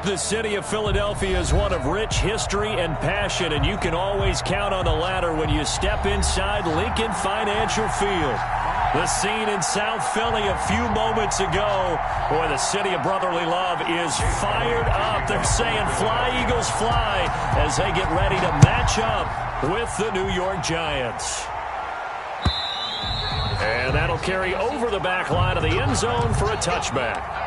The city of Philadelphia is one of rich history and passion, and you can always count on the latter when you step inside Lincoln Financial Field. The scene in South Philly a few moments ago. Boy, the city of brotherly love is fired up. They're saying fly, Eagles, fly, as they get ready to match up with the New York Giants. And that'll carry over the back line of the end zone for a touchback.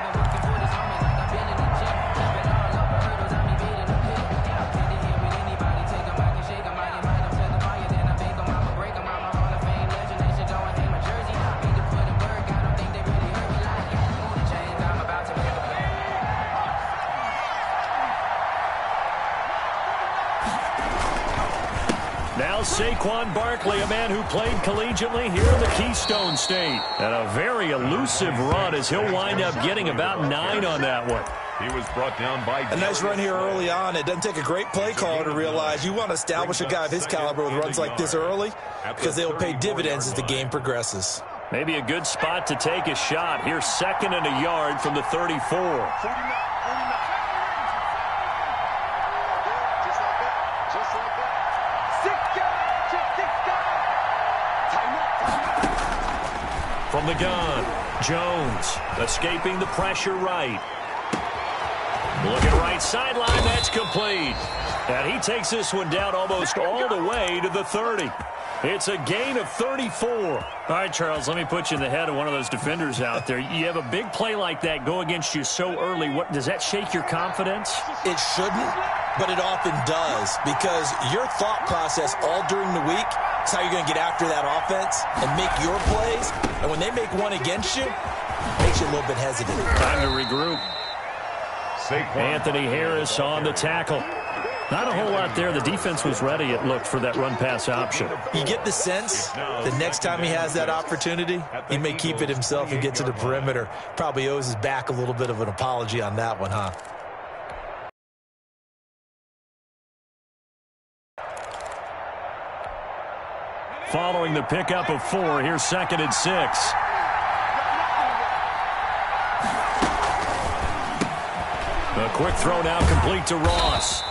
Now Saquon Barkley, a man who played collegiately here in the Keystone State. And a very elusive run as he'll wind up getting about 9 on that one. He was brought down by a nice run here early on. It doesn't take a great play caller to realize you want to establish a guy of his caliber with runs like this early because they will pay dividends as the game progresses. Maybe a good spot to take a shot. Here's 2nd and a yard from the 34. From the gun, Jones escaping the pressure right. Looking right sideline, that's complete. And he takes this one down almost all the way to the 30. It's a gain of 34. All right, Charles, let me put you in the head of one of those defenders out there. You have a big play like that go against you so early. What does that shake your confidence? It shouldn't, but it often does, because your thought process all during the week is how you're going to get after that offense and make your plays. And when they make one against you, it makes you a little bit hesitant. Time to regroup. Anthony Harris on the tackle. Not a whole lot there. The defense was ready, it looked, for that run-pass option. You get the sense the next time he has that opportunity, he may keep it himself and get to the perimeter. Probably owes his back a little bit of an apology on that one, huh? Following the pickup of 4, here's 2nd and 6. A quick throw now complete to Ross.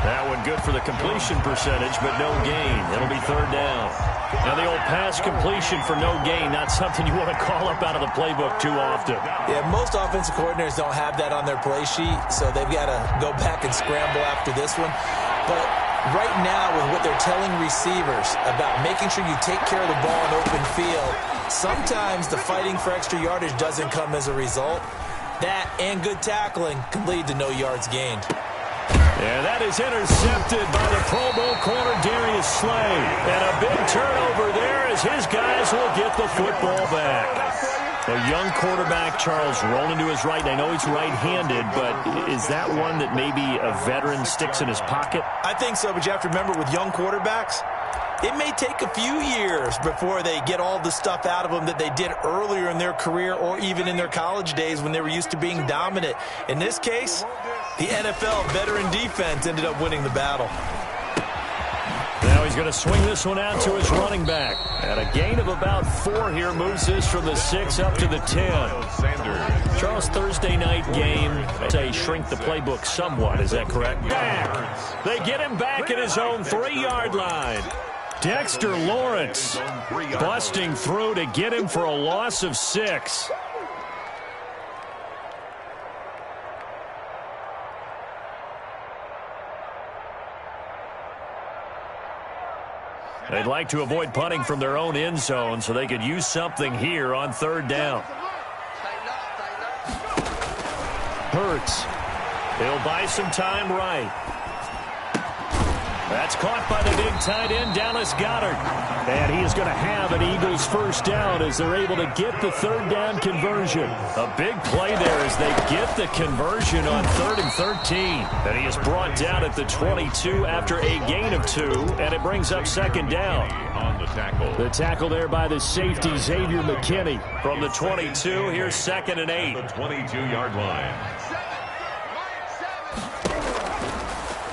That one good for the completion percentage, but no gain. It'll be 3rd down. Now the old pass completion for no gain, not something you want to call up out of the playbook too often. Yeah, most offensive coordinators don't have that on their play sheet, so they've got to go back and scramble after this one. But right now, with what they're telling receivers about making sure you take care of the ball in open field, sometimes the fighting for extra yardage doesn't come as a result. That and good tackling can lead to no yards gained. And that is intercepted by the Pro Bowl corner Darius Slay. And a big turnover there as his guys will get the football back. A young quarterback, Charles, rolling to his right. I know he's right-handed, but is that one that maybe a veteran sticks in his pocket? I think so, but you have to remember with young quarterbacks, it may take a few years before they get all the stuff out of them that they did earlier in their career or even in their college days when they were used to being dominant. In this case, the NFL veteran defense ended up winning the battle. Now he's going to swing this one out to his running back. And a gain of about 4 here moves this from the 6 up to the 10. Charles, Thursday night game, say shrink the playbook somewhat. Is that correct? Back. They get him back at his own 3-yard line. Dexter Lawrence busting through to get him for a loss of 6. They'd like to avoid punting from their own end zone so they could use something here on 3rd down. Hurts. He'll buy some time right. That's caught by the big tight end, Dallas Goedert. And he is going to have an Eagles 1st down as they're able to get the 3rd down conversion. A big play there as they get the conversion on 3rd and 13. And he is brought down at the 22 after a gain of 2, and it brings up 2nd down. On the tackle. The tackle there by the safety, Xavier McKinney. From the 22, here's 2nd and 8. The 22-yard line.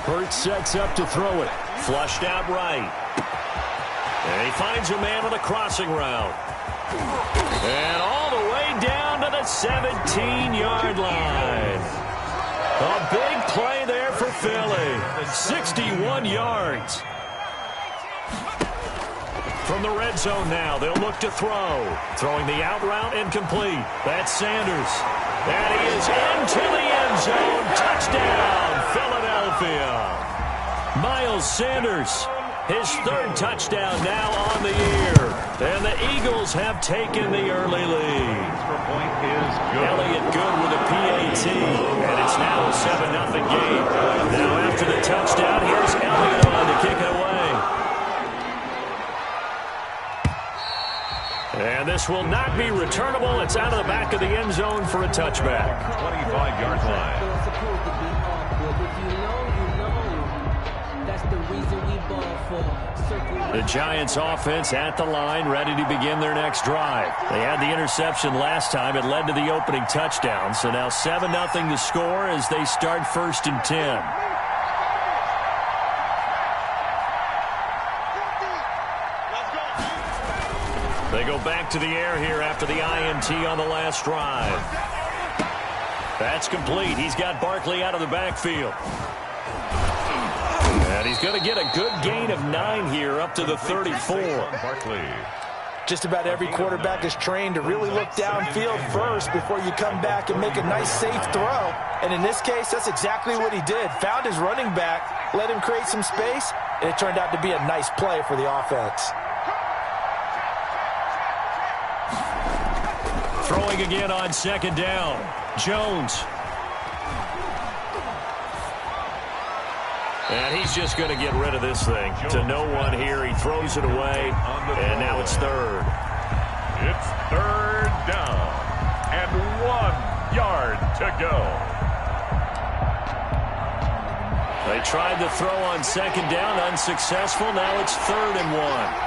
Hurts sets up to throw it. Flushed out right. And he finds a man on a crossing route. And all the way down to the 17-yard line. A big 61 yards. From the red zone now, they'll look to throw. Throwing the out route incomplete. That's Sanders. That is into the end zone. Touchdown, Philadelphia. Miles Sanders, his third touchdown now on the year. And the Eagles have taken the early lead. Elliott good with a PAT. And it's now a 7-0 game. Now after the touchdown, here's Elliott on to kick it away. And this will not be returnable. It's out of the back of the end zone for a touchback. 25-yard line. The Giants offense at the line, ready to begin their next drive. They had the interception last time. It led to the opening touchdown. So now 7-0 to score as they start 1st and 10. They go back to the air here after the INT on the last drive. That's complete. He's got Barkley out of the backfield. And he's going to get a good gain of 9 here up to the 34. Barkley. Just about every quarterback is trained to really look downfield first before you come back and make a nice, safe throw. And in this case, that's exactly what he did. Found his running back, let him create some space, and it turned out to be a nice play for the offense. Throwing again on 2nd down. Jones. And he's just going to get rid of this thing to no one here. He throws it away, and now it's 3rd. It's 3rd down, and 1 yard to go. They tried to throw on 2nd down, unsuccessful. Now it's 3rd and 1.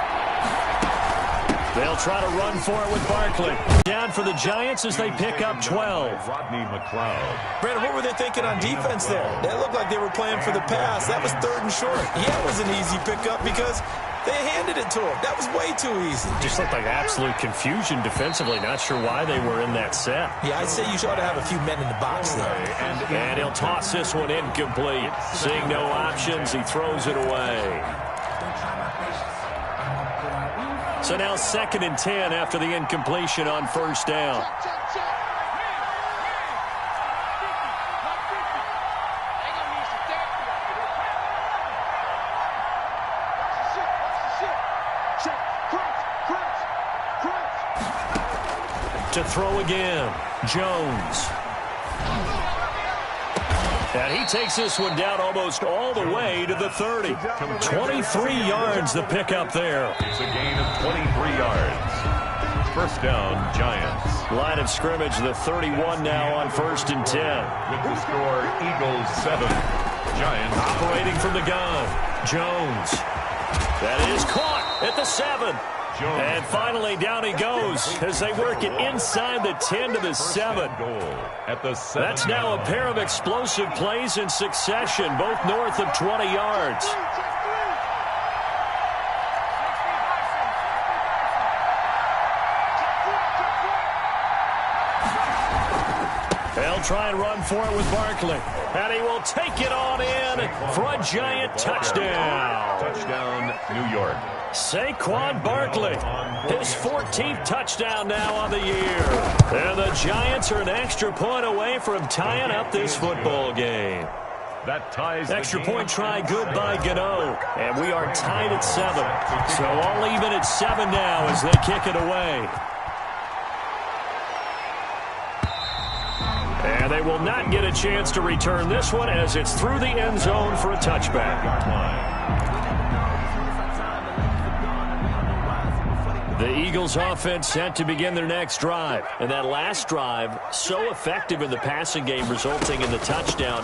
They'll try to run for it with Barkley. Down for the Giants as they pick up 12. Rodney McLeod. Brandon, what were they thinking on defense there? They looked like they were playing for the pass. That was 3rd and short. Yeah, it was an easy pickup because they handed it to him. That was way too easy. Just looked like absolute confusion defensively. Not sure why they were in that set. Yeah, I'd say you ought to have a few men in the box there. And he'll toss this one incomplete. Seeing no options, he throws it away. So now 2nd and 10 after the incompletion on 1st down. To throw again, Jones. And he takes this one down almost all the way to the 30. 23 yards the pickup there. It's a gain of 23 yards. 1st down, Giants. Line of scrimmage, the 31 now on 1st and 10. With the score, Eagles 7. Giants operating from the gun. Jones. That is caught at the 7. And finally, down he goes as they work it inside the 10 to the 7. That's now a pair of explosive plays in succession, both north of 20 yards. They'll try and run for it with Barkley. And he will take it on in for a Giant touchdown. Touchdown, New York. Saquon Barkley, his 14th touchdown now on the year. And the Giants are an extra point away from tying up this football game. That ties extra point try good by Gano. And we are tied at 7. So all even at 7 now as they kick it away. And they will not get a chance to return this one as it's through the end zone for a touchback. The Eagles offense set to begin their next drive. And that last drive, so effective in the passing game, resulting in the touchdown.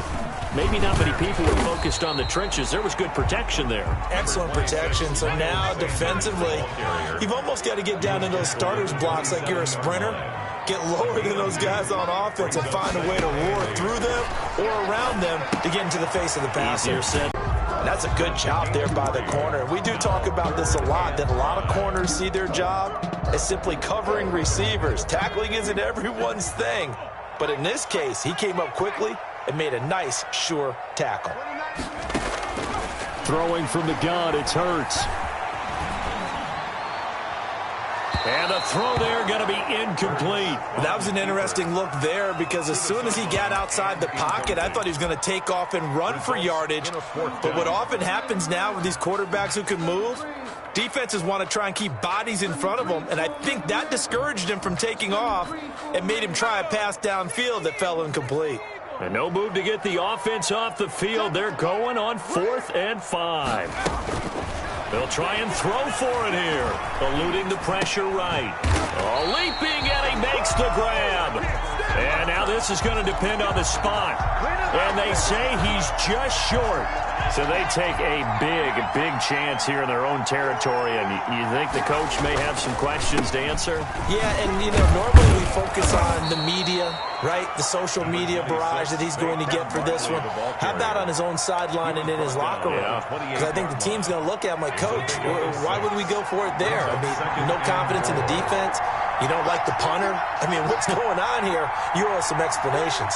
Maybe not many people were focused on the trenches. There was good protection there. Excellent protection. So now, defensively, you've almost got to get down in those starters blocks like you're a sprinter. Get lower than those guys on offense and find a way to roar through them or around them to get into the face of the passer. Easier said. That's a good job there by the corner. We do talk about this a lot, that a lot of corners see their job as simply covering receivers. Tackling isn't everyone's thing. But in this case, he came up quickly and made a nice, sure tackle. Throwing from the gun, it's Hurts. And the throw there going to be incomplete. That was an interesting look there because as soon as he got outside the pocket, I thought he was going to take off and run for yardage. But what often happens now with these quarterbacks who can move, defenses want to try and keep bodies in front of them, and I think that discouraged him from taking off and made him try a pass downfield that fell incomplete. And no move to get the offense off the field. They're going on 4th and 5. They'll try and throw for it here. Eluding the pressure right. Oh, leaping, and he makes the grab. And now this is going to depend on the spot. And they say he's just short. So they take a big chance here in their own territory. And you think the coach may have some questions to answer? Yeah, and, normally we focus on the media, right? The social media barrage that he's going to get for this one. How about on his own sideline and in his locker room? Because I think the team's going to look at him like, Coach, why would we go for it there? I mean, no confidence in the defense. You don't like the punter. I mean, what's going on here? You owe us some explanations.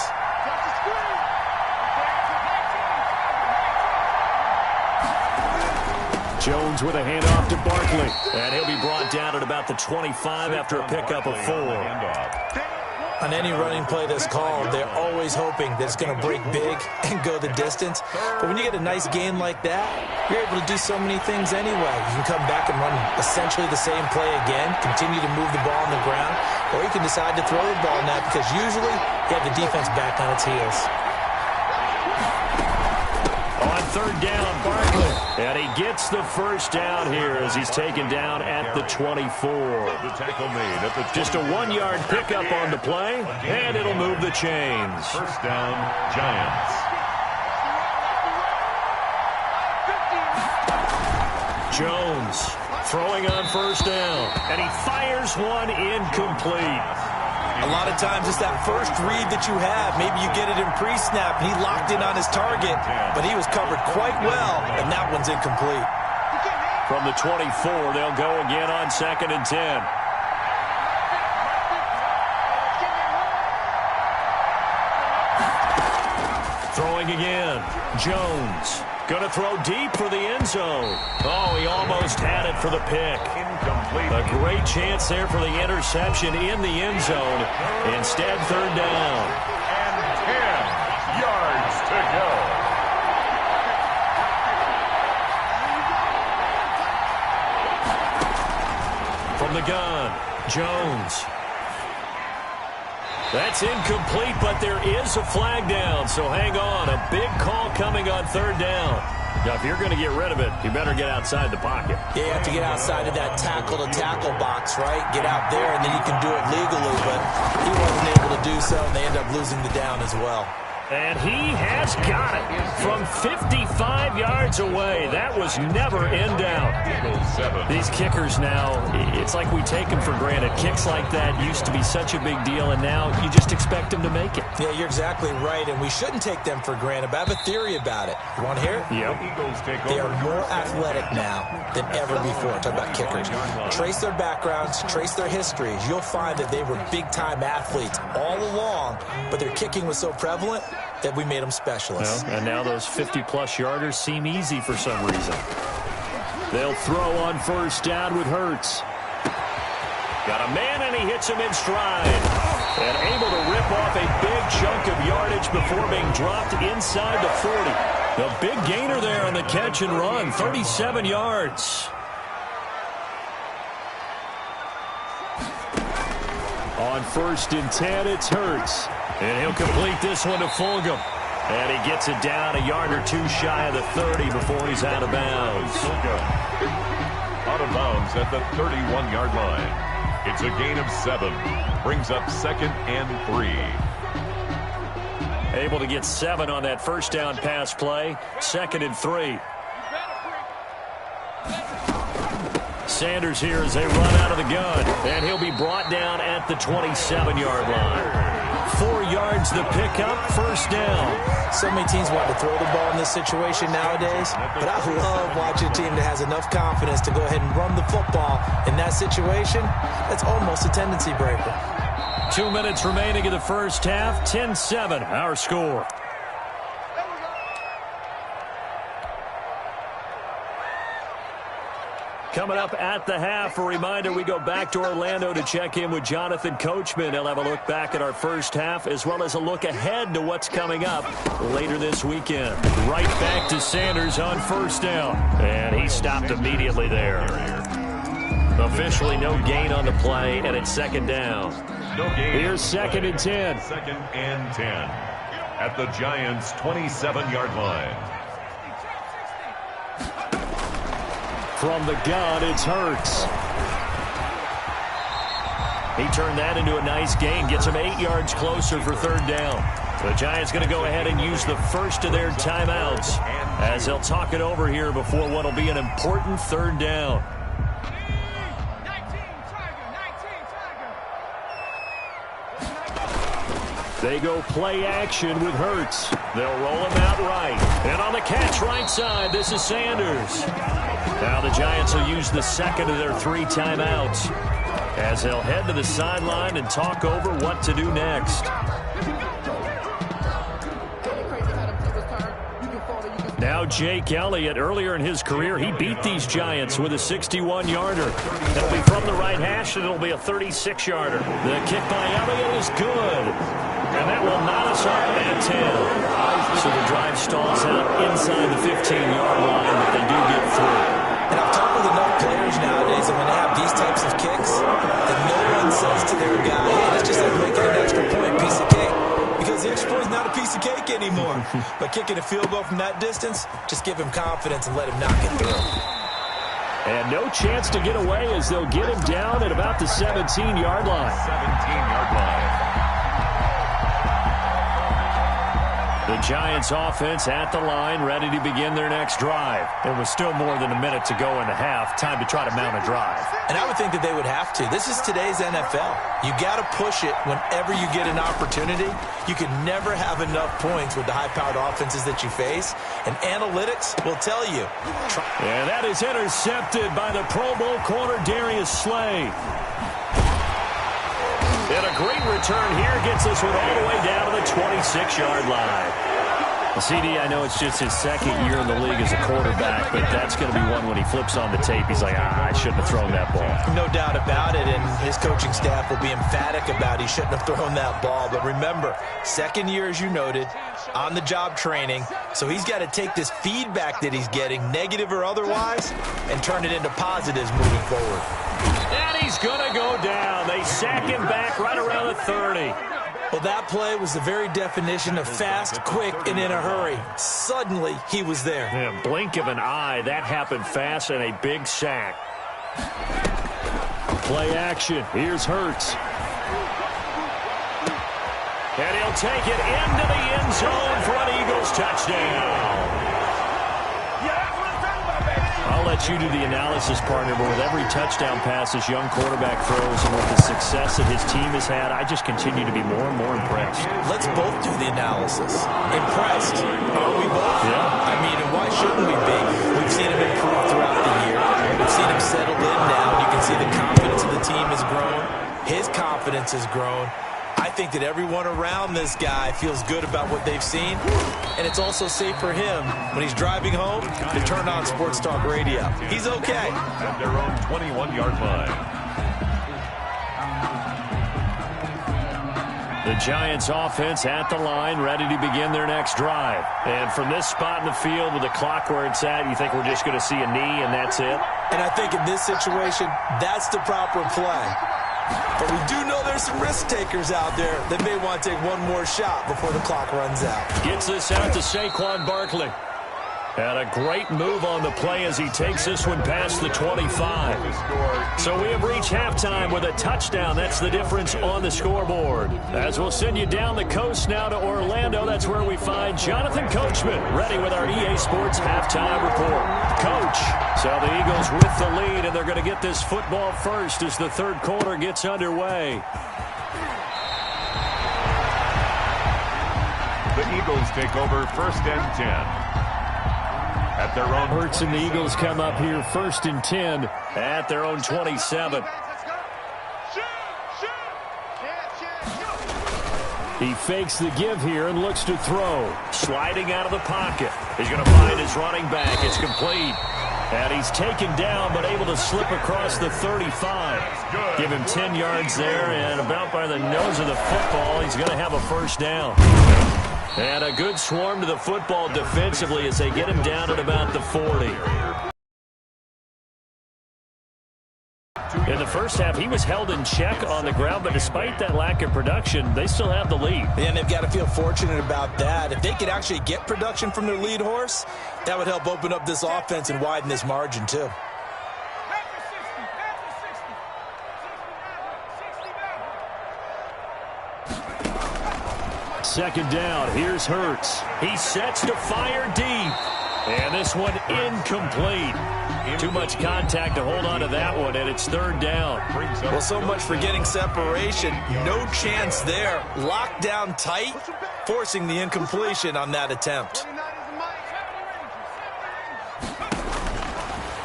Jones with a handoff to Barkley. And he'll be brought down at about the 25 after a pickup of 4. On any running play that's called, they're always hoping that it's going to break big and go the distance. But when you get a nice game like that, you're able to do so many things anyway. You can come back and run essentially the same play again, continue to move the ball on the ground, or you can decide to throw the ball now because usually you have the defense back on its heels. On 3rd down, Barkley. And he gets the first down here as he's taken down at the 24. Just a 1-yard pickup on the play, and it'll move the chains. 1st down, Giants. Jones throwing on 1st down, and he fires one incomplete. A lot of times it's that first read that you have. Maybe you get it in pre-snap, and he locked in on his target, but he was covered quite well, and that one's incomplete. From the 24, they'll go again on 2nd and 10. Throwing again. Jones going to throw deep for the end zone. Oh, he almost had it for the pick. Incomplete. A great chance there for the interception in the end zone. Instead, 3rd down. And 10 yards to go. From the gun, Jones. That's incomplete, but there is a flag down, so hang on. A big call coming on 3rd down. Now, if you're going to get rid of it, you better get outside the pocket. Yeah, you have to get outside of that tackle-to-tackle box, right? Get out there, and then you can do it legally, but he wasn't able to do so, and they end up losing the down as well. And he has got it from 55 yards away. That was never in doubt. These kickers now, it's like we take them for granted. Kicks like that used to be such a big deal, and now you just expect them to make it. Yeah, you're exactly right, and we shouldn't take them for granted. But I have a theory about it. You want to hear it? Yep. They are more athletic now than ever before. Talk about kickers. Trace their backgrounds, trace their histories. You'll find that they were big-time athletes all along, but their kicking was so prevalent that we made them specialists. Well, and now those 50-plus yarders seem easy for some reason. They'll throw on 1st down with Hurts. Got a man, and he hits him in stride. And able to rip off a big chunk of yardage before being dropped inside the 40. The big gainer there on the catch and run, 37 yards. On 1st and 10, it's Hurts. And he'll complete this one to Fulgham. And he gets it down a yard or 2 shy of the 30 before he's out of bounds. Out of bounds at the 31-yard line. It's a gain of 7. Brings up 2nd and 3. Able to get 7 on that 1st down pass play. 2nd and 3. Sanders here as they run out of the gun. And he'll be brought down at the 27-yard line. 4 yards the pickup, 1st down. So many teams want to throw the ball in this situation nowadays, but I love watching a team that has enough confidence to go ahead and run the football. In that situation, that's almost a tendency breaker. 2 minutes remaining in the 1st half, 10-7, our score. Coming up at the half, a reminder, we go back to Orlando to check in with Jonathan Coachman. He'll have a look back at our first half as well as a look ahead to what's coming up later this weekend. Right back to Sanders on first down. And he stopped immediately there. Officially no gain on the play, and it's second down. No gain. Here's second and 10. Second and 10 at the Giants' 27-yard line. From the gun, it's Hurts. He turned that into a nice gain. Gets him 8 yards closer for third down. The Giants going to go ahead and use the first of their timeouts as they'll talk it over here before what will be an important third down. They go play action with Hurts. They'll roll him out right. And on the catch right side, this is Sanders. Now the Giants will use the second of their 3 timeouts as they'll head to the sideline and talk over what to do next. Now Jake Elliott, earlier in his career, he beat these Giants with a 61-yarder. It'll be from the right hash, and it'll be a 36-yarder. The kick by Elliott is good. And that will not us out at 10. So the drive stalls out inside the 15-yard line, but they do get through. And I've talked with enough players nowadays that when they have these types of kicks, that no one says to their guy, hey, that's just like making an extra point, piece of cake. Because the extra point is not a piece of cake anymore. But kicking a field goal from that distance, just give him confidence and let him knock it through. And no chance to get away as they'll get him down at about the 17-yard line. 17-yard line. The Giants offense at the line, ready to begin their next drive. There was still more than a minute to go in the half. Time to try to mount a drive. And I would think that they would have to. This is today's NFL. You got to push it whenever you get an opportunity. You can never have enough points with the high-powered offenses that you face. And analytics will tell you. And that is intercepted by the Pro Bowl corner Darius Slay. And a great return here gets this one all the way down to the 26-yard line. CD, I know it's just his second year in the league as a quarterback, but that's going to be one when he flips on the tape. He's like, I shouldn't have thrown that ball. No doubt about it, and his coaching staff will be emphatic about he shouldn't have thrown that ball. But remember, second year, as you noted, on-the-job training, so he's got to take this feedback that he's getting, negative or otherwise, and turn it into positives moving forward. And he's going to go down. They sack him back right around the 30. Well, that play was the very definition of fast, quick, and in a hurry. Suddenly, he was there. Yeah, blink of an eye. That happened fast and a big sack. Play action. Here's Hurts. And he'll take it into the end zone for an Eagles touchdown. I'll let you do the analysis, partner, but with every touchdown pass this young quarterback throws and with the success that his team has had, I just continue to be more and more impressed. Let's both do the analysis. Impressed. Are we both? Yeah. I mean, and why shouldn't we be? We've seen him improve throughout the year. We've seen him settle in now. You can see the confidence of the team has grown. His confidence has grown. I think that everyone around this guy feels good about what they've seen, and it's also safe for him when he's driving home to turn on Sports Talk Radio. He's okay. At their own 21-yard line. The Giants offense at the line, ready to begin their next drive. And from this spot in the field with the clock where it's at, you think we're just going to see a knee and that's it? And I think in this situation, that's the proper play. But we do know there's some risk takers out there that may want to take one more shot before the clock runs out. Gets this out to Saquon Barkley. And a great move on the play as he takes this one past the 25. So we have reached halftime with a touchdown. That's the difference on the scoreboard. As we'll send you down the coast now to Orlando, that's where we find Jonathan Coachman ready with our EA Sports halftime report. Coach, so the Eagles with the lead, and they're going to get this football first as the third quarter gets underway. The Eagles take over first and 10. At their own. Hurts and the Eagles come up here first and 10 at their own 27. He fakes the give here and looks to throw. Sliding out of the pocket. He's going to find his running back. It's complete. And he's taken down, but able to slip across the 35. Give him 10 yards there, and about by the nose of the football, he's going to have a first down. And a good swarm to the football defensively as they get him down at about the 40. In the first half, he was held in check on the ground, but despite that lack of production, they still have the lead. And they've got to feel fortunate about that. If they could actually get production from their lead horse, that would help open up this offense and widen this margin too. Second down, here's Hurts. He sets to fire deep. And this one incomplete. Too much contact to hold on to that one, and it's third down. Well, so much for getting separation. No chance there. Locked down tight, forcing the incompletion on that attempt.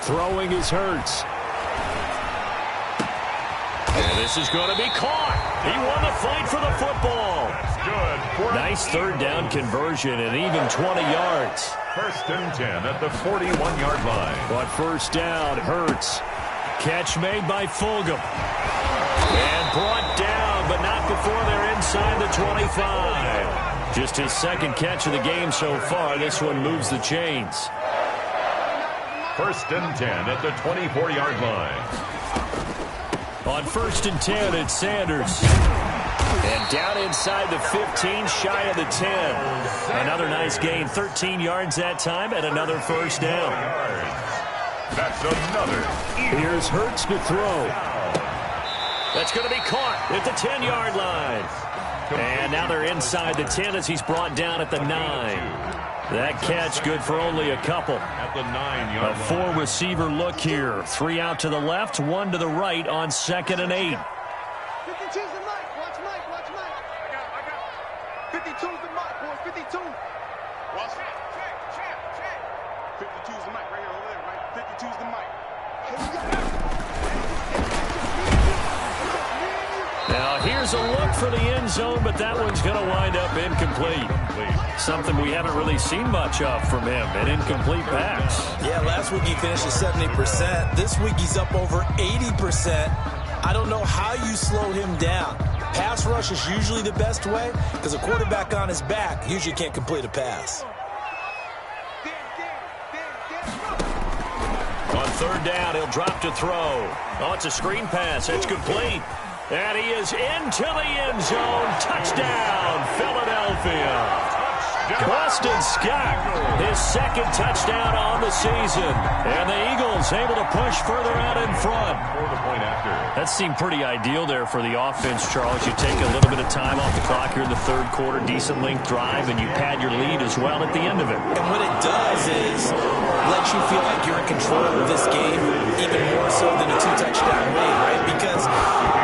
Throwing is Hurts. And this is going to be caught. He won the fight for the football. That's good. Nice third down conversion and even 20 yards. First and 10 at the 41-yard line. But first down, Hurts. Catch made by Fulgham. And brought down, but not before they're inside the 25. Just his second catch of the game so far. This one moves the chains. First and 10 at the 24-yard line. On first and 10, it's Sanders. And down inside the 15, shy of the 10. Another nice gain, 13 yards that time, and another first down. That's another. Here's Hurts to throw. That's going to be caught at the 10-yard line. And now they're inside the 10 as he's brought down at the 9. That catch good for only a couple. At the 9-yard line. A four-receiver look here. 3 out to the left, 1 to the right on second and 8. 52's the mic. Watch Mike. Watch Mike. I got 52's the mic, boys. 52. Watch check. 52's the mic right here over there, right? 52's the mic. Now here's a look for the end zone, but that one's going to wind up incomplete. Something we haven't really seen much of from him, an incomplete pass. Yeah, last week he finished at 70%. This week he's up over 80%. I don't know how you slow him down. Pass rush is usually the best way because a quarterback on his back usually can't complete a pass. On third down, he'll drop to throw. Oh, it's a screen pass. It's complete. And he is into the end zone. Touchdown, Philadelphia. Boston Scott, his second touchdown on the season. And the Eagles able to push further out in front. That seemed pretty ideal there for the offense, Charles. You take a little bit of time off the clock here in the third quarter, decent length drive, and you pad your lead as well at the end of it. And what it does is let you feel like you're in control of this game, even more so than a 2-touchdown lead, right? Because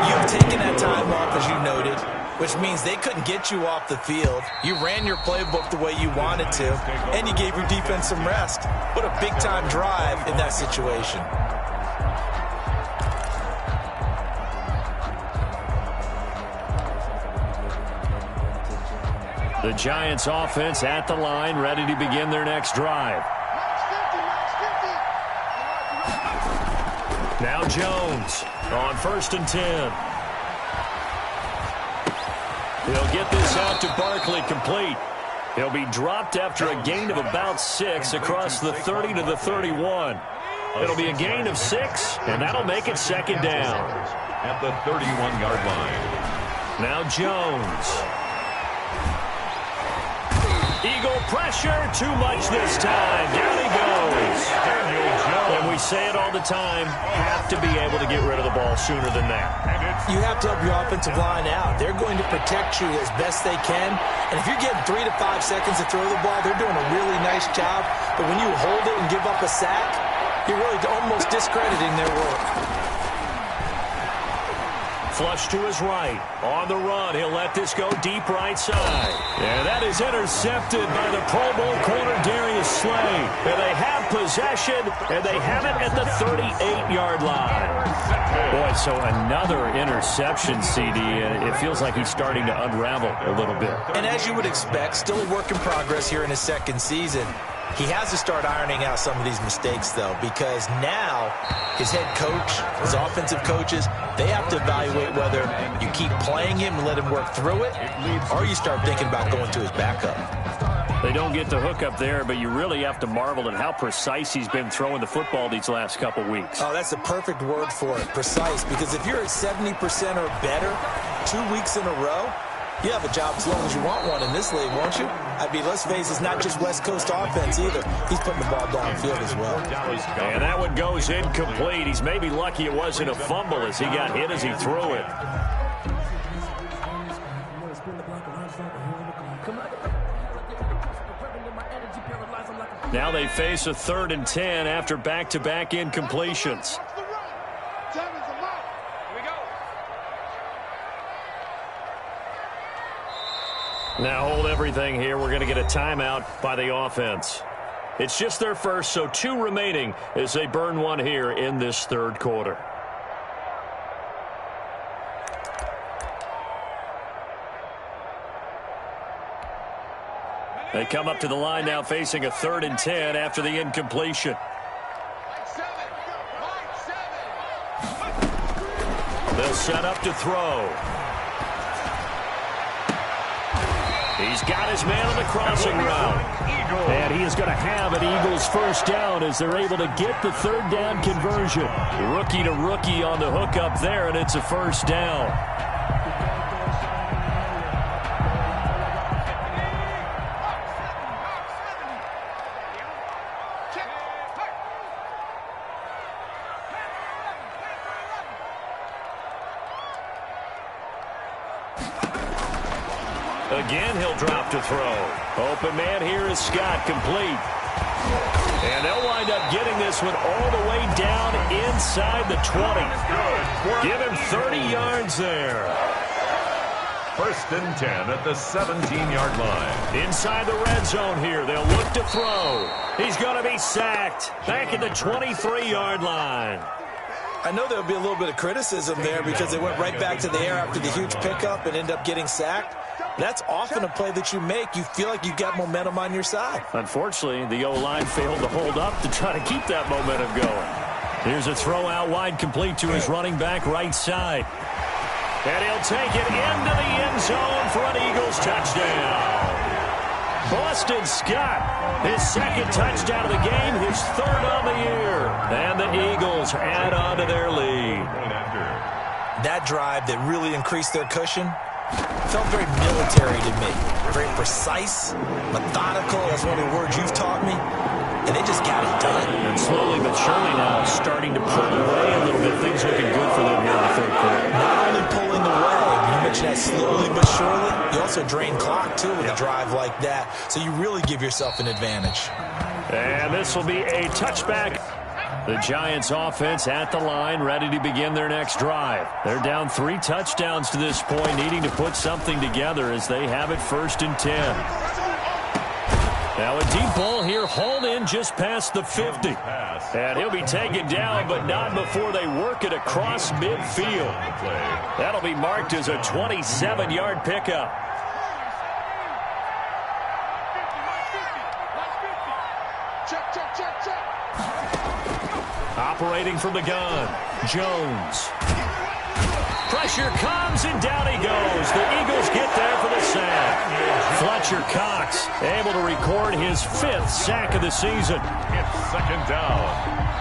you've taken that time off, as you noted, which means they couldn't get you off the field. You ran your playbook the way you wanted to, and you gave your defense some rest. What a big-time drive in that situation. The Giants offense at the line, ready to begin their next drive. Now Jones on first and 10. He'll get this out to Barkley, complete. He'll be dropped after a gain of about 6 across the 30 to the 31. It'll be a gain of 6, and that'll make it second down. At the 31-yard line. Now Jones. Eagle pressure, too much this time. Down he goes. And we say it all the time, have to be able to get rid of the ball sooner than that. You have to help your offensive line out. They're going to protect you as best they can. And if you're getting 3 to 5 seconds to throw the ball, they're doing a really nice job. But when you hold it and give up a sack, you're really almost discrediting their work. Flush to his right. On the run, he'll let this go deep right side. And that is intercepted by the Pro Bowl corner Darius Slay. And they have possession, and they have it at the 38-yard line. Boy, so another interception, CD, and it feels like he's starting to unravel a little bit. And as you would expect, still a work in progress here in his second season. He has to start ironing out some of these mistakes, though, because now his head coach, his offensive coaches, they have to evaluate whether you keep playing him and let him work through it, or you start thinking about going to his backup. They don't get the hook up there, but you really have to marvel at how precise he's been throwing the football these last couple weeks. Oh, that's the perfect word for it, precise, because if you're at 70% or better 2 weeks in a row, you have a job as long as you want one in this league, won't you? I mean, let's face it, it's not just West Coast offense either. He's putting the ball downfield as well. And that one goes incomplete. He's maybe lucky it wasn't a fumble as he got hit as he threw it. Now they face a 3rd and 10 after back-to-back incompletions. Now hold everything here. We're going to get a timeout by the offense. It's just their first, so 2 remaining as they burn one here in this 3rd quarter. They come up to the line now facing a 3rd and 10 after the incompletion. They'll set up to throw. He's got his man on the crossing route. And he is going to have an Eagles first down as they're able to get the 3rd down conversion. Rookie to rookie on the hook up there, and it's a first down. Again, he'll drop to throw. Open man here is Scott, complete. And they'll wind up getting this one all the way down inside the 20. Give him 30 yards there. 1st and 10 at the 17-yard line. Inside the red zone here, they'll look to throw. He's going to be sacked back at the 23-yard line. I know there'll be a little bit of criticism there because they went right back to the air after the huge pickup and end up getting sacked. That's often a play that you make. You feel like you've got momentum on your side. Unfortunately, the O-line failed to hold up to try to keep that momentum going. Here's a throw out wide, complete to his running back right side. And he'll take it into the end zone for an Eagles touchdown. Boston Scott, his 2nd touchdown of the game, his 3rd on the year. And the Eagles add on to their lead. That drive that really increased their cushion felt very military to me. Very precise, methodical. That's one of the words you've taught me. And they just got it done. And slowly but surely now starting to pull away a little bit. Things looking good for them here in the 3rd quarter. Not only pulling away, you mentioned that slowly but surely, you also drain clock too with a drive like that. So you really give yourself an advantage. And this will be a touchback. The Giants offense at the line, ready to begin their next drive. They're down 3 touchdowns to this point, needing to put something together as they have it 1st and 10. Now a deep ball here, hauled in just past the 50. And he'll be taken down, but not before they work it across midfield. That'll be marked as a 27-yard pickup. Operating from the gun, Jones. Pressure comes, and down he goes. The Eagles get there for the sack. Fletcher Cox able to record his 5th sack of the season. It's 2nd down.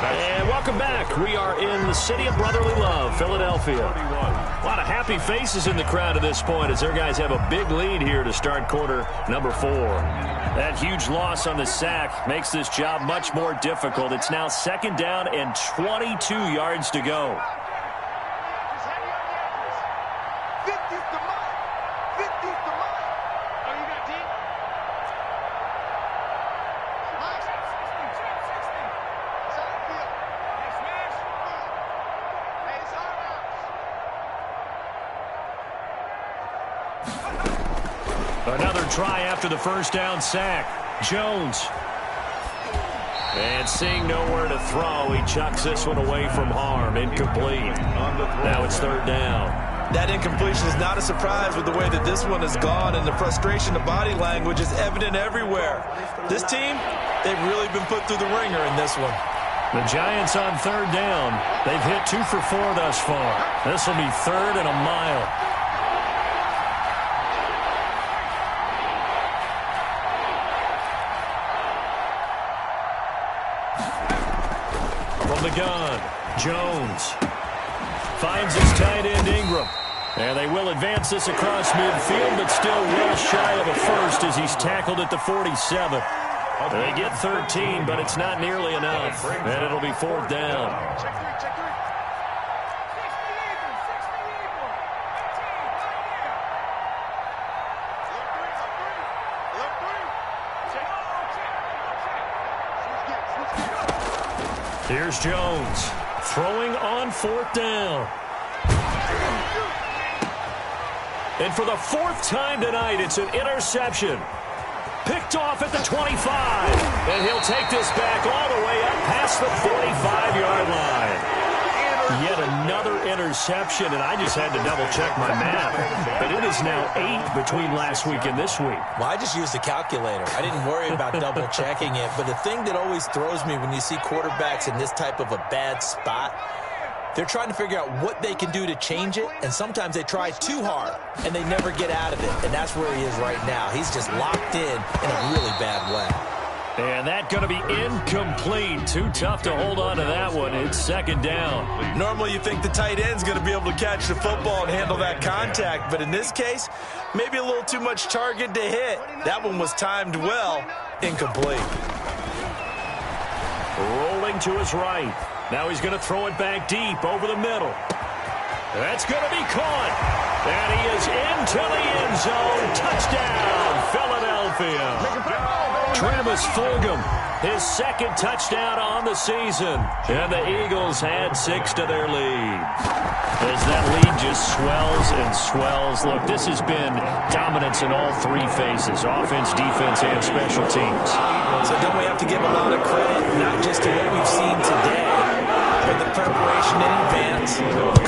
And welcome back. We are in the city of brotherly love, Philadelphia. A lot of happy faces in the crowd at this point as their guys have a big lead here to start quarter number 4. That huge loss on the sack makes this job much more difficult. It's now 2nd down and 22 yards to go. Another try after the 1st down sack. Jones. And seeing nowhere to throw, he chucks this one away from harm. Incomplete. Now it's 3rd down. That incompletion is not a surprise with the way that this one has gone, and the frustration, the body language is evident everywhere. This team, they've really been put through the ringer in this one. The Giants on third down. They've hit 2 for 4 thus far. This will be 3rd and a mile. From the gun, Jones finds his tight end Ingram. And they will advance this across midfield, but still well shy of a first as he's tackled at the 47. They get 13, but it's not nearly enough. And it'll be 4th down. Here's Jones throwing on 4th down. And for the 4th time tonight, it's an interception. Picked off at the 25. And he'll take this back all the way up past the 45-yard line. Yet another interception, and I just had to double-check my math. But it is now 8 between last week and this week. Well, I just used the calculator. I didn't worry about double-checking it. But the thing that always throws me when you see quarterbacks in this type of a bad spot, they're trying to figure out what they can do to change it, and sometimes they try too hard, and they never get out of it. And that's where he is right now. He's just locked in a really bad way. And that's going to be incomplete. Too tough to hold on to that one. It's 2nd down. Normally you think the tight end's going to be able to catch the football and handle that contact, but in this case, maybe a little too much target to hit. That one was timed well. Incomplete. Rolling to his right. Now he's going to throw it back deep over the middle. That's going to be caught. And he is into the end zone. Touchdown, Philadelphia. Travis Fulgham, his 2nd touchdown on the season. And the Eagles add 6 to their lead. As that lead just swells and swells. Look, this has been dominance in all 3 phases, offense, defense, and special teams. So don't we have to give a lot of credit, not just to what we've seen today, but the preparation in advance,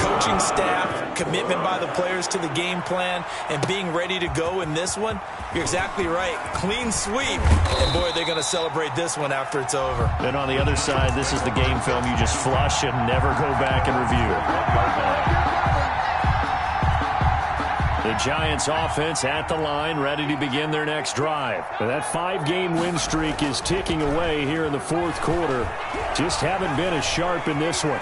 coaching staff, commitment by the players to the game plan, and being ready to go in this one? You're exactly right. Clean sweep. And, boy, they're going to celebrate this one after it's over. And on the other side, this is the game film you just flush and never go back and review. The Giants offense at the line, ready to begin their next drive. That 5-game win streak is ticking away here in the 4th quarter. Just haven't been as sharp in this one.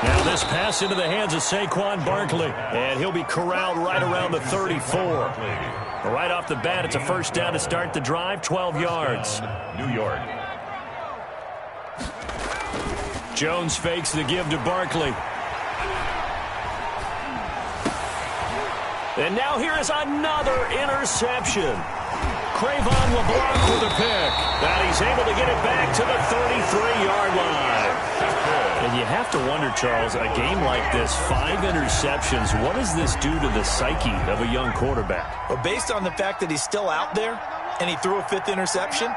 Now this pass into the hands of Saquon Barkley, and he'll be corralled right around the 34. Right off the bat, it's a 1st down to start the drive, 12 yards. New York. Jones fakes the give to Barkley. And now here is another interception. Crayvon LeBlanc with a pick. And he's able to get it back to the 33-yard line. And you have to wonder, Charles, a game like this, 5 interceptions, what does this do to the psyche of a young quarterback? Well, based on the fact that he's still out there and he threw a 5th interception,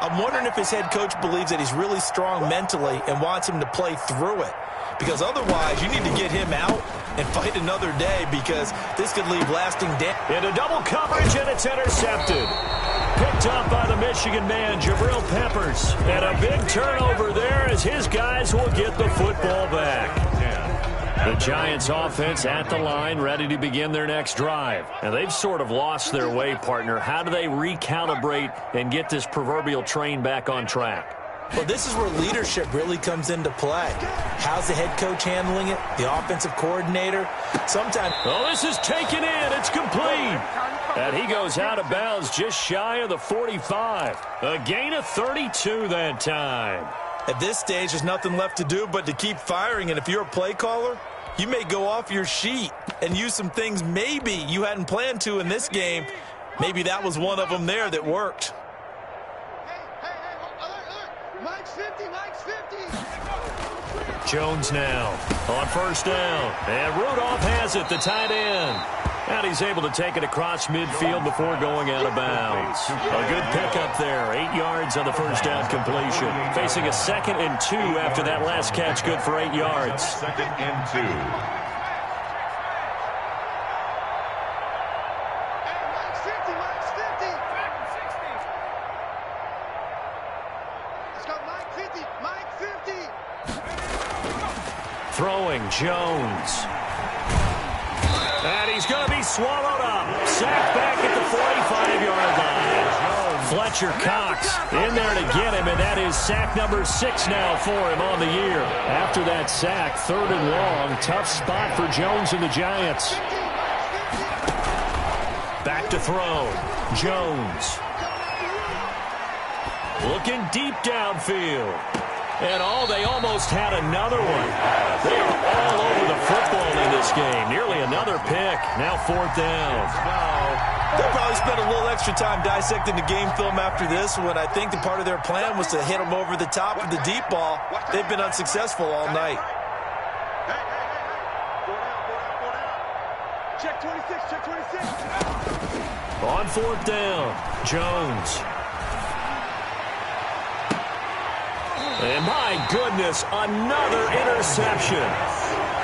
I'm wondering if his head coach believes that he's really strong mentally and wants him to play through it. Because otherwise, you need to get him out and fight another day, because this could leave lasting damage. Into double coverage, and it's intercepted. Picked up by the Michigan man, Jabril Peppers. And a big turnover there as his guys will get the football back. The Giants offense at the line, ready to begin their next drive. And they've sort of lost their way, partner. How do they recalibrate and get this proverbial train back on track? Well, this is where leadership really comes into play. How's the head coach handling it? The offensive coordinator? Sometimes... Oh, this is taken in. It's complete. And he goes out of bounds just shy of the 45. A gain of 32 that time. At this stage, there's nothing left to do but to keep firing. And if you're a play caller, you may go off your sheet and use some things maybe you hadn't planned to in this game. Maybe that was one of them there that worked. Mike's 50, Mike's 50. Jones now on 1st down. And Rudolph has it, the tight end. And he's able to take it across midfield before going out of bounds. A good pickup there. 8 yards on the 1st down completion. Facing a 2nd and 2 after that last catch, good for 8 yards. 2nd and 2. 50, Mike's 50. Let's go, Mike 50, Mike 50. Throwing Jones. And he's going to be swallowed up. Sacked back at the 45-yard line. Fletcher Cox in there to get him, and that is sack number 6 now for him on the year. After that sack, 3rd and long. Tough spot for Jones and the Giants. Back to throw. Jones. Looking deep downfield. And they almost had another one. They are all over the football in this game. Nearly another pick. Now 4th down. They'll probably spend a little extra time dissecting the game film after this one. I think the part of their plan was to hit them over the top with the deep ball. They've been unsuccessful all night. Hey. Go down. Check 26, check 26. On 4th down, Jones. And my goodness, another interception.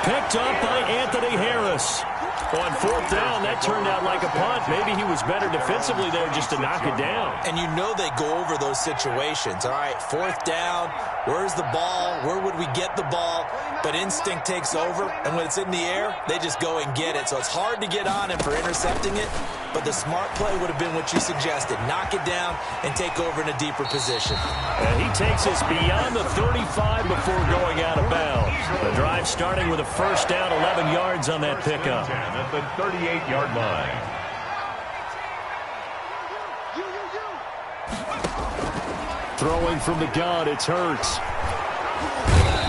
Picked up by Anthony Harris. On 4th down, that turned out like a punt. Maybe he was better defensively there just to knock it down. And you know they go over those situations. All right, 4th down, where's the ball? Where would we get the ball? But instinct takes over, and when it's in the air, they just go and get it. So it's hard to get on him for intercepting it, but the smart play would have been what you suggested. Knock it down and take over in a deeper position. And he takes us beyond the 35 before going out of bounds. The drive starting with a 1st down, 11 yards on that pickup. At the 38-yard line. Throwing from the gun, it's Hurts.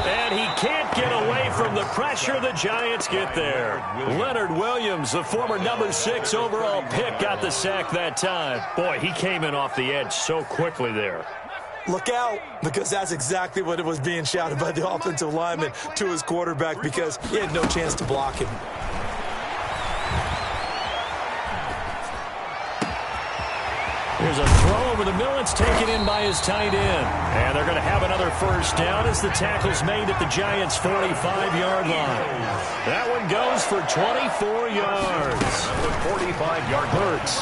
And he can't get away from the pressure. The Giants get there. Leonard Williams, the former number 6 overall pick, got the sack that time. Boy, he came in off the edge so quickly there. Look out, because that's exactly what it was being shouted by the offensive lineman to his quarterback, because he had no chance to block him. Here's a throw over the middle. It's taken in by his tight end. And they're going to have another 1st down as the tackle's made at the Giants' 45-yard line. That one goes for 24 yards. The 45-yard Hurts.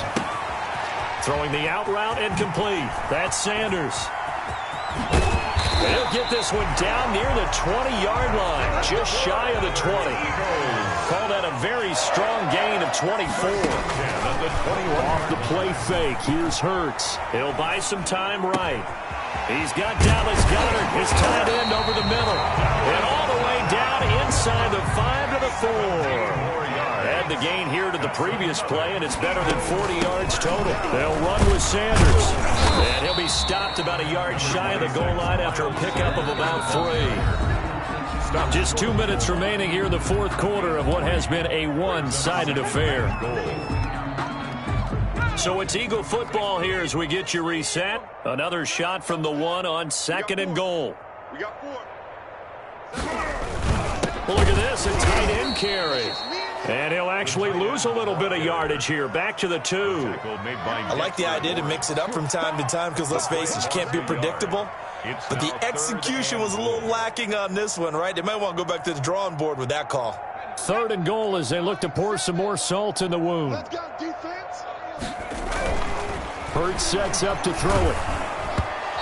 Throwing the out route incomplete. That's Sanders. They'll get this one down near the 20-yard line. Just shy of the 20. Call that a very strong gain of 24. Off the play fake. Here's Hurts. He'll buy some time right. He's got Dallas Goedert, his tight end, over the middle. And all the way down inside the 5 to the 4. Add the gain here to the previous play, and it's better than 40 yards total. They'll run with Sanders. And he'll be stopped about a yard shy of the goal line after a pickup of about 3. Just 2 minutes remaining here in the 4th quarter of what has been a one-sided affair. So it's Eagle football here as we get you reset. Another shot from the 1 on 2nd and goal. We got 4. Well, look at this, a tight end carry. And he'll actually lose a little bit of yardage here. Back to the 2. I like the idea to mix it up from time to time because, let's face it, you can't be predictable. But the execution was a little lacking on this one, right? They might want to go back to the drawing board with that call. 3rd and goal as they look to pour some more salt in the wound. Let's go, defense. Hurts sets up to throw it.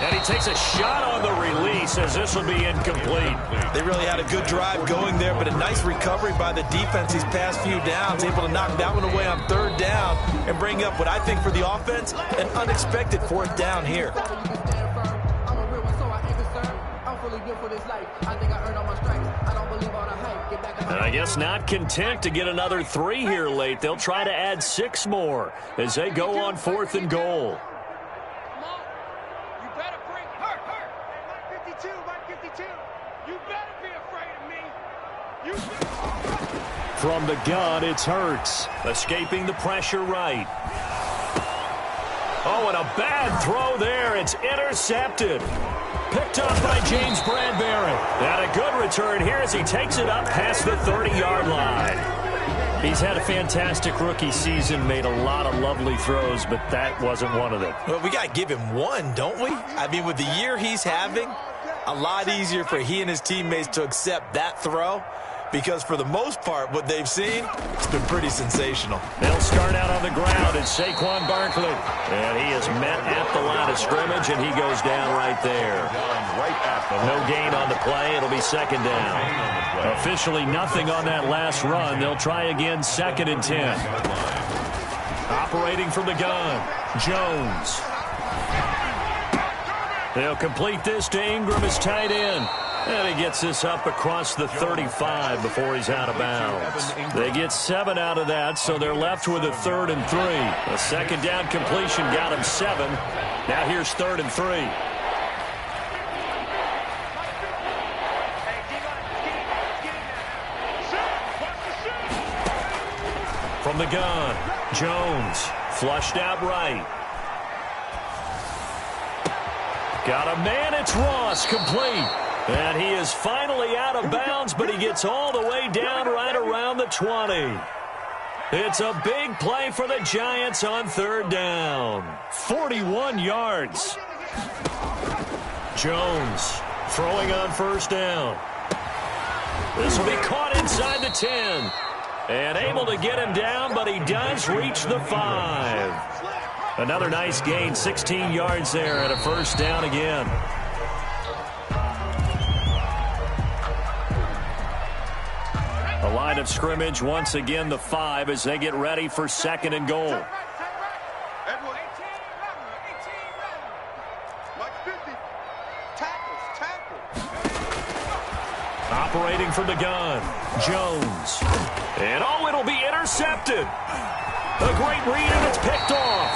And he takes a shot on the release as this will be incomplete. They really had a good drive going there, but a nice recovery by the defense these past few downs, able to knock that one away on 3rd down and bring up what I think for the offense, an unexpected 4th down here. And I guess not content to get another 3 here late. They'll try to add 6 more as they go on 4th and goal. From the gun, it's Hurts. Escaping the pressure right. Oh, and a bad throw there. It's intercepted. Picked up by James Bradbury. And a good return here as he takes it up past the 30-yard line. He's had a fantastic rookie season, made a lot of lovely throws, but that wasn't one of them. Well, we got to give him one, don't we? I mean, with the year he's having, a lot easier for he and his teammates to accept that throw. because for the most part, what they've seen, it's been pretty sensational. They'll start out on the ground. It's Saquon Barkley. And he is met at the line of scrimmage, and he goes down right there. No gain on the play. It'll be second down. Officially nothing on that last run. They'll try again, 2nd and 10. Operating from the gun, Jones. They'll complete this to Ingram as tight end. And he gets this up across the 35 before he's out of bounds. They get 7 out of that, so they're left with a 3rd and 3. A second down completion got him 7. Now here's 3rd and 3. From the gun, Jones flushed out right. Got a man, it's Ross, complete. And he is finally out of bounds, but he gets all the way down right around the 20. It's a big play for the Giants on 3rd down. 41 yards. Jones throwing on 1st down. This will be caught inside the 10. And able to get him down, but he does reach the 5. Another nice gain, 16 yards there and a 1st down again. The line of scrimmage, once again, the 5 as they get ready for 2nd and goal. Operating from the gun, Jones. And it'll be intercepted. A great read, and it's picked off.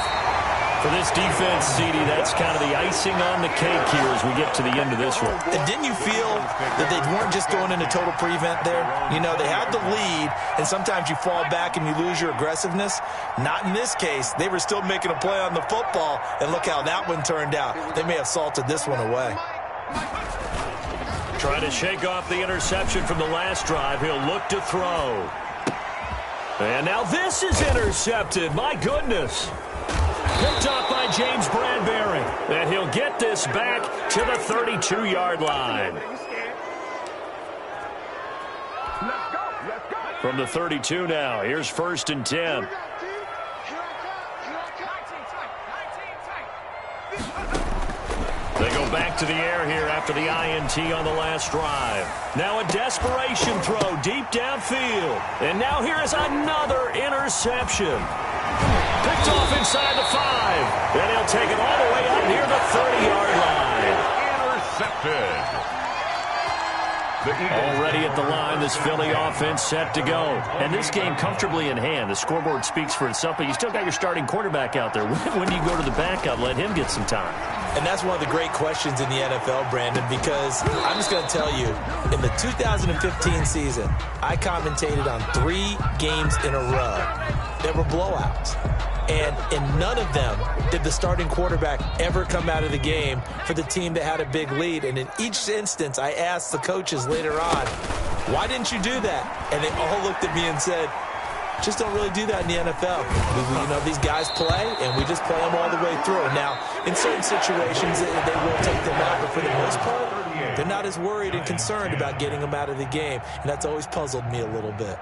For this defense, CD, that's kind of the icing on the cake here as we get to the end of this one. And didn't you feel that they weren't just going into total prevent there? You know, they had the lead, and sometimes you fall back and you lose your aggressiveness. Not in this case. They were still making a play on the football, and look how that one turned out. They may have salted this one away. Trying to shake off the interception from the last drive. He'll look to throw. And now this is intercepted. My goodness. Picked off by James Bradbury. And he'll get this back to the 32-yard line. From the 32 now, here's 1st and 10. They go back to the air here after the INT on the last drive. Now a desperation throw deep downfield. And now here is another interception. Picked off inside the 5. And he'll take it all the way up near the 30-yard line. Intercepted. Already at the line, this Philly offense set to go. And this game comfortably in hand. The scoreboard speaks for itself, but you still got your starting quarterback out there. When do you go to the backup? Let him get some time. And that's one of the great questions in the NFL, Brandon, because I'm just going to tell you, in the 2015 season, I commentated on 3 games in a row that were blowouts. And in none of them did the starting quarterback ever come out of the game for the team that had a big lead. And in each instance, I asked the coaches later on, why didn't you do that? And they all looked at me and said, just don't really do that in the NFL. You know, these guys play, and we just play them all the way through. Now, in certain situations, they will take them out, but for the most part, they're not as worried and concerned about getting them out of the game. And that's always puzzled me a little bit.